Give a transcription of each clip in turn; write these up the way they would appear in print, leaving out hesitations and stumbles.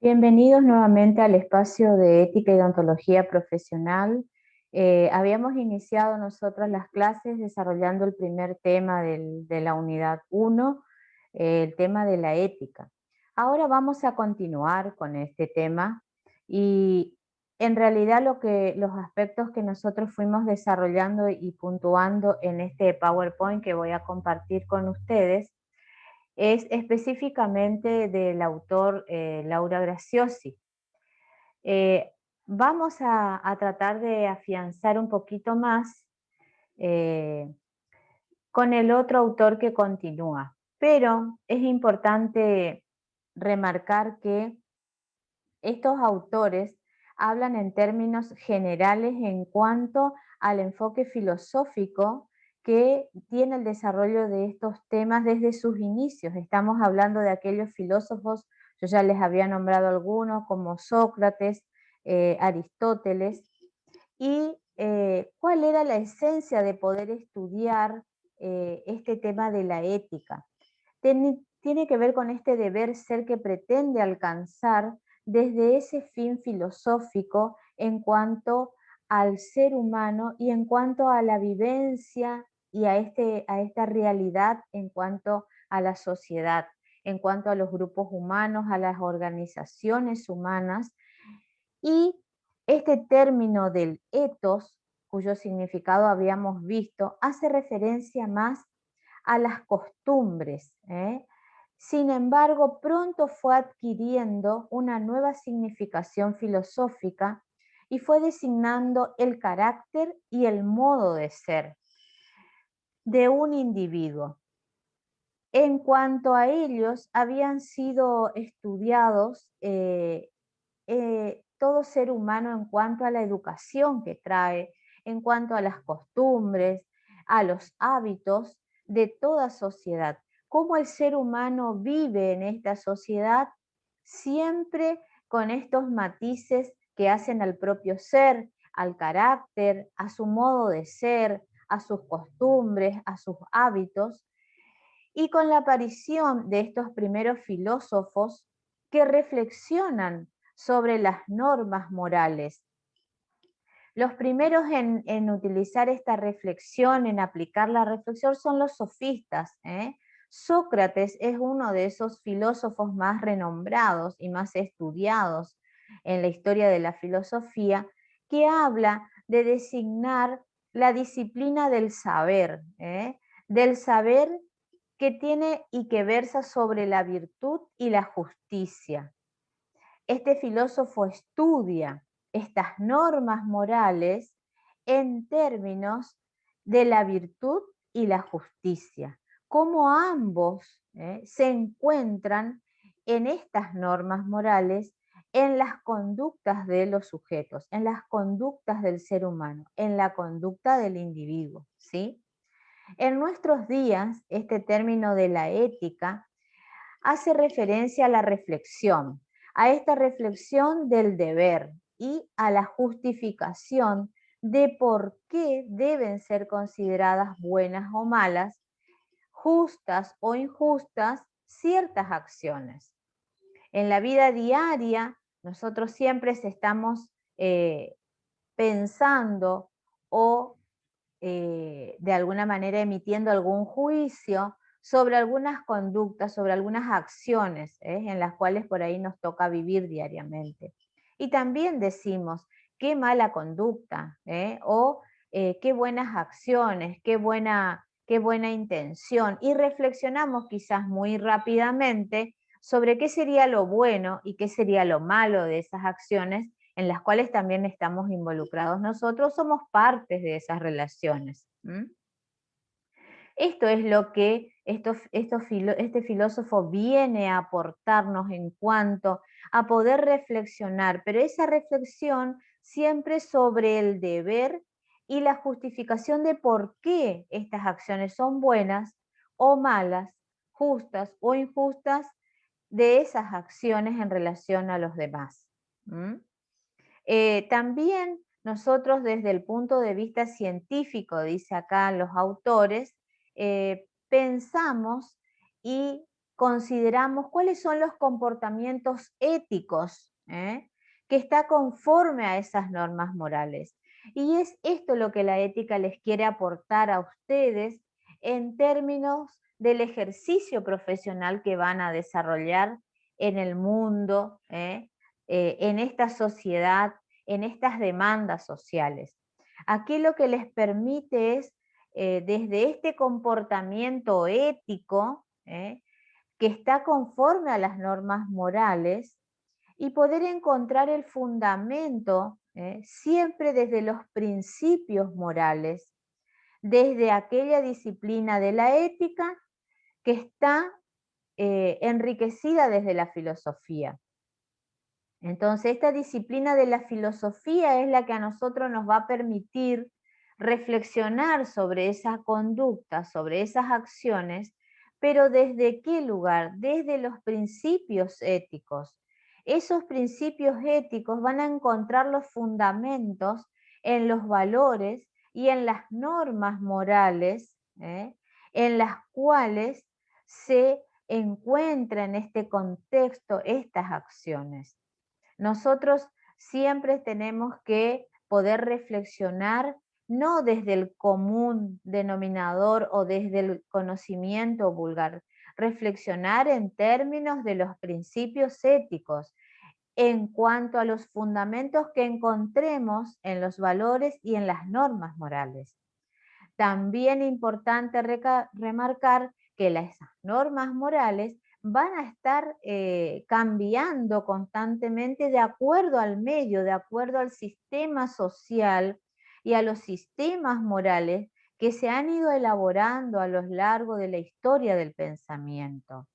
Bienvenidos nuevamente al espacio de ética y deontología profesional. Habíamos iniciado nosotros las clases desarrollando el primer tema de la unidad 1, el tema de la ética. Ahora vamos a continuar con este tema y en realidad los aspectos que nosotros fuimos desarrollando y puntuando en este PowerPoint que voy a compartir con ustedes es específicamente del autor Laura Graciosi. Eh, Vamos a tratar de afianzar un poquito más eh, con el otro autor que continúa, pero es importante remarcar que estos autores hablan en términos generales en cuanto al enfoque filosófico que tiene el desarrollo de estos temas desde sus inicios. Estamos hablando de aquellos filósofos, yo ya les había nombrado algunos, como Sócrates, Aristóteles, y cuál era la esencia de poder estudiar este tema de la ética. Tiene que ver con este deber ser que pretende alcanzar desde ese fin filosófico en cuanto al ser humano y en cuanto a la vivencia y a esta realidad en cuanto a la sociedad, en cuanto a los grupos humanos, a las organizaciones humanas. Y este término del ethos, cuyo significado habíamos visto, hace referencia más a las costumbres. Sin embargo, pronto fue adquiriendo una nueva significación filosófica y fue designando el carácter y el modo de ser de un individuo. En cuanto a ellos, habían sido estudiados todo ser humano en cuanto a la educación que trae, en cuanto a las costumbres, a los hábitos de toda sociedad. Cómo el ser humano vive en esta sociedad siempre con estos matices que hacen al propio ser, al carácter, a su modo de ser, a sus costumbres, a sus hábitos, y con la aparición de estos primeros filósofos que reflexionan sobre las normas morales. Los primeros en utilizar esta reflexión, en aplicar la reflexión, son los sofistas. Sócrates es uno de esos filósofos más renombrados y más estudiados en la historia de la filosofía, que habla de designar la disciplina del saber que tiene y que versa sobre la virtud y la justicia. Este filósofo estudia estas normas morales en términos de la virtud y la justicia, cómo ambos se encuentran en estas normas morales, en las conductas de los sujetos, en las conductas del ser humano, en la conducta del individuo, ¿sí? En nuestros días, este término de la ética hace referencia a la reflexión, a esta reflexión del deber y a la justificación de por qué deben ser consideradas buenas o malas, justas o injustas ciertas acciones. En la vida diaria, nosotros siempre estamos pensando o de alguna manera emitiendo algún juicio sobre algunas conductas, sobre algunas acciones en las cuales por ahí nos toca vivir diariamente. Y también decimos, qué mala conducta, o qué buenas acciones, qué buena intención. Y reflexionamos quizás muy rápidamente sobre qué sería lo bueno y qué sería lo malo de esas acciones en las cuales también estamos involucrados nosotros, somos partes de esas relaciones. Esto es lo que este filósofo viene a aportarnos en cuanto a poder reflexionar, pero esa reflexión siempre sobre el deber y la justificación de por qué estas acciones son buenas o malas, justas o injustas, de esas acciones en relación a los demás. También nosotros desde el punto de vista científico, dice acá los autores, pensamos y consideramos cuáles son los comportamientos éticos que está conforme a esas normas morales. Y es esto lo que la ética les quiere aportar a ustedes en términos del ejercicio profesional que van a desarrollar en el mundo, en esta sociedad, en estas demandas sociales. Aquí lo que les permite es, desde este comportamiento ético, que está conforme a las normas morales, y poder encontrar el fundamento siempre desde los principios morales, desde aquella disciplina de la ética que está enriquecida desde la filosofía. Entonces, esta disciplina de la filosofía es la que a nosotros nos va a permitir reflexionar sobre esa conducta, sobre esas acciones, pero ¿desde qué lugar? Desde los principios éticos. Esos principios éticos van a encontrar los fundamentos en los valores y en las normas morales, en las cuales se encuentran en este contexto estas acciones. Nosotros siempre tenemos que poder reflexionar no desde el común denominador o desde el conocimiento vulgar, reflexionar en términos de los principios éticos, en cuanto a los fundamentos que encontremos en los valores y en las normas morales. También es importante remarcar que esas normas morales van a estar cambiando constantemente de acuerdo al medio, de acuerdo al sistema social y a los sistemas morales que se han ido elaborando a lo largo de la historia del pensamiento.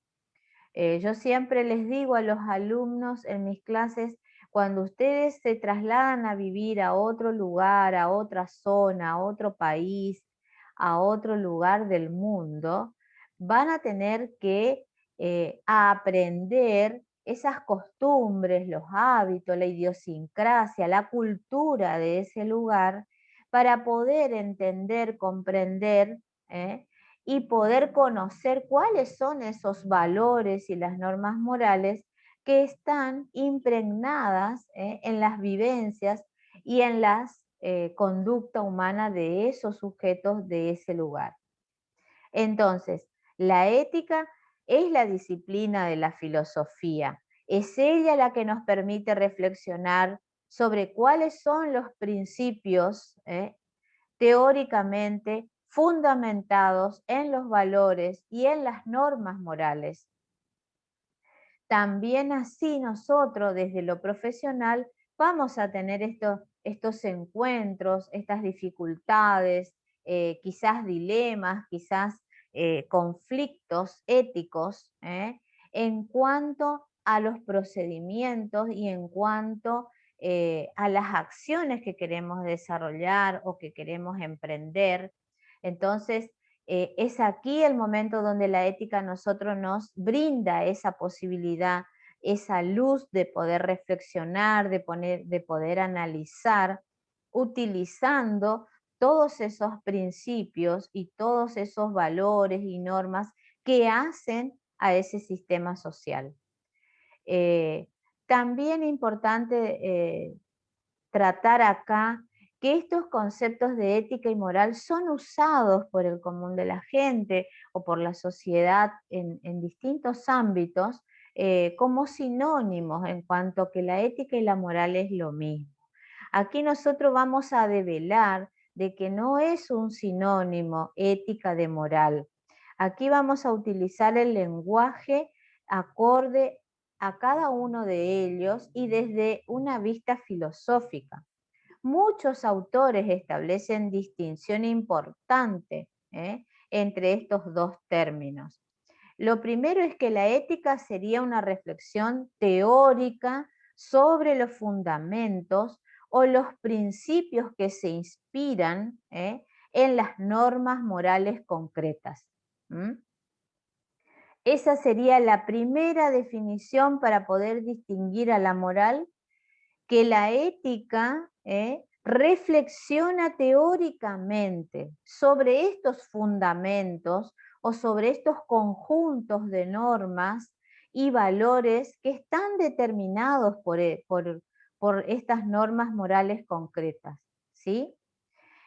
Yo siempre les digo a los alumnos en mis clases, cuando ustedes se trasladan a vivir a otro lugar, a otra zona, a otro país, a otro lugar del mundo, van a tener que aprender esas costumbres, los hábitos, la idiosincrasia, la cultura de ese lugar para poder entender, comprender y poder conocer cuáles son esos valores y las normas morales que están impregnadas en las vivencias y en las conducta humana de esos sujetos de ese lugar. Entonces, la ética es la disciplina de la filosofía. Es ella la que nos permite reflexionar sobre cuáles son los principios teóricamente fundamentados en los valores y en las normas morales. También así nosotros desde lo profesional vamos a tener estos encuentros, estas dificultades, quizás dilemas, quizás conflictos éticos en cuanto a los procedimientos y en cuanto a las acciones que queremos desarrollar o que queremos emprender. Entonces, es aquí el momento donde la ética a nosotros nos brinda esa posibilidad, esa luz de poder reflexionar, de poder analizar, utilizando todos esos principios y todos esos valores y normas que hacen a ese sistema social. También importante tratar acá que estos conceptos de ética y moral son usados por el común de la gente o por la sociedad en distintos ámbitos como sinónimos en cuanto a que la ética y la moral es lo mismo. Aquí nosotros vamos a develar de que no es un sinónimo ética de moral. Aquí vamos a utilizar el lenguaje acorde a cada uno de ellos y desde una vista filosófica. Muchos autores establecen distinción importante entre estos dos términos. Lo primero es que la ética sería una reflexión teórica sobre los fundamentos o los principios que se inspiran en las normas morales concretas. Esa sería la primera definición para poder distinguir a la moral, que la ética reflexiona teóricamente sobre estos fundamentos o sobre estos conjuntos de normas y valores que están determinados por estas normas morales concretas, ¿sí?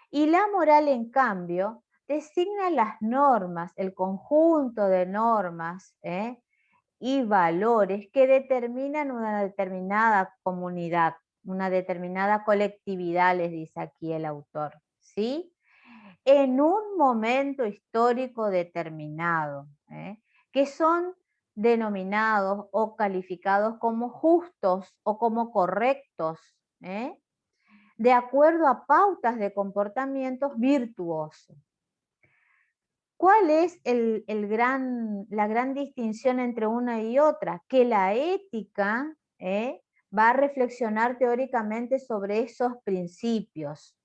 Y la moral, en cambio, designa las normas, el conjunto de normas y valores que determinan una determinada comunidad, una determinada colectividad, les dice aquí el autor, ¿sí? En un momento histórico determinado, que son denominados o calificados como justos o como correctos, de acuerdo a pautas de comportamientos virtuosos. ¿Cuál es la gran distinción entre una y otra? Que la ética va a reflexionar teóricamente sobre esos principios,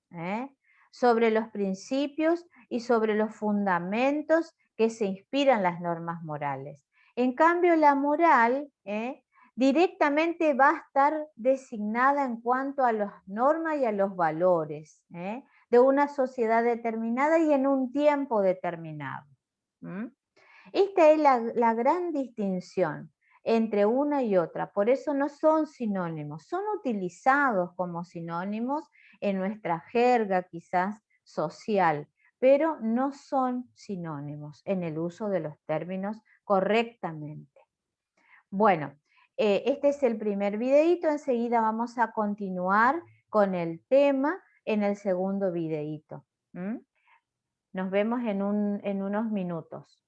sobre los principios y sobre los fundamentos que se inspiran las normas morales. En cambio, la moral directamente va a estar designada en cuanto a las normas y a los valores de una sociedad determinada y en un tiempo determinado. Esta es la gran distinción entre una y otra. Por eso no son sinónimos, son utilizados como sinónimos en nuestra jerga quizás social, pero no son sinónimos en el uso de los términos correctamente. Bueno, este es el primer videíto, enseguida vamos a continuar con el tema en el segundo videíto. Nos vemos en unos minutos.